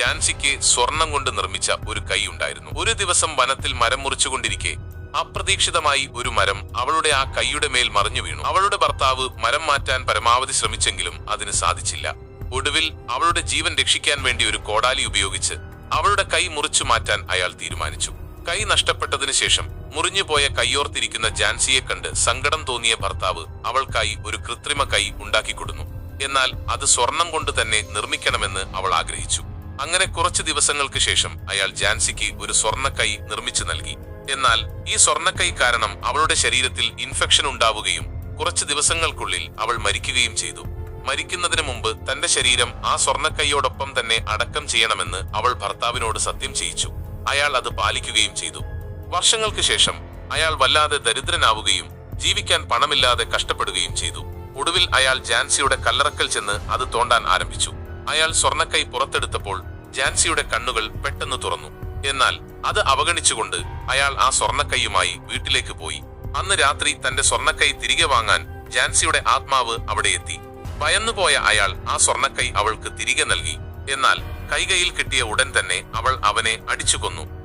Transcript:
ജാൻസിക്ക് സ്വർണം കൊണ്ട് നിർമ്മിച്ച ഒരു കൈ ഉണ്ടായിരുന്നു. ഒരു ദിവസം വനത്തിൽ മരം മുറിച്ചുകൊണ്ടിരിക്കെ അപ്രതീക്ഷിതമായി ഒരു മരം അവളുടെ ആ കൈയുടെ മേൽ മറിഞ്ഞു വീണു. അവളുടെ ഭർത്താവ് മരം മാറ്റാൻ പരമാവധി ശ്രമിച്ചെങ്കിലും അതിന് സാധിച്ചില്ല. ഒടുവിൽ അവളുടെ ജീവൻ രക്ഷിക്കാൻ വേണ്ടി ഒരു കോടാലി ഉപയോഗിച്ച് അവളുടെ കൈ മുറിച്ചു മാറ്റാൻ അയാൾ തീരുമാനിച്ചു. കൈ നഷ്ടപ്പെട്ടതിനു ശേഷം മുറിഞ്ഞുപോയ കൈയോർത്തിരിക്കുന്ന ജാൻസിയെ കണ്ട് സങ്കടം തോന്നിയ ഭർത്താവ് അവൾക്കായി ഒരു കൃത്രിമ കൈ ഉണ്ടാക്കിക്കൊടുന്നു. എന്നാൽ അത് സ്വർണം കൊണ്ട് തന്നെ നിർമ്മിക്കണമെന്ന് അവൾ ആഗ്രഹിച്ചു. അങ്ങനെ കുറച്ചു ദിവസങ്ങൾക്ക് ശേഷം അയാൾ ജാൻസിക്ക് ഒരു സ്വർണ്ണ കൈ നിർമ്മിച്ചു നൽകി. എന്നാൽ ഈ സ്വർണ്ണക്കൈ കാരണം അവളുടെ ശരീരത്തിൽ ഇൻഫെക്ഷൻ ഉണ്ടാവുകയും കുറച്ചു ദിവസങ്ങൾക്കുള്ളിൽ അവൾ മരിക്കുകയും ചെയ്തു. മരിക്കുന്നതിന് മുമ്പ് തന്റെ ശരീരം ആ സ്വർണ്ണക്കൈയോടൊപ്പം തന്നെ അടക്കം ചെയ്യണമെന്ന് അവൾ ഭർത്താവിനോട് സത്യം ചെയ്യിച്ചു. അയാൾ അത് പാലിക്കുകയും ചെയ്തു. വർഷങ്ങൾക്ക് ശേഷം അയാൾ വല്ലാതെ ദരിദ്രനാവുകയും ജീവിക്കാൻ പണമില്ലാതെ കഷ്ടപ്പെടുകയും ചെയ്തു. ഒടുവിൽ അയാൾ ജാൻസിയുടെ കല്ലറക്കൽ ചെന്ന് അത് തോണ്ടാൻ ആരംഭിച്ചു. അയാൾ സ്വർണ്ണക്കൈ പുറത്തെടുത്തപ്പോൾ ജാൻസിയുടെ കണ്ണുകൾ പെട്ടെന്ന് തുറന്നു. എന്നാൽ അത് അവഗണിച്ചുകൊണ്ട് അയാൾ ആ സ്വർണ്ണക്കൈയുമായി വീട്ടിലേക്ക് പോയി. അന്ന് രാത്രി തന്റെ സ്വർണ്ണക്കൈ തിരികെ വാങ്ങാൻ ജാൻസിയുടെ ആത്മാവ് അവിടെ എത്തി. ഭയന്നുപോയ അയാൾ ആ സ്വർണ്ണക്കൈ അവൾക്ക് തിരികെ നൽകി. എന്നാൽ കൈകയിൽ കിട്ടിയ ഉടൻ തന്നെ അവൾ അവനെ അടിച്ചു കൊന്നു.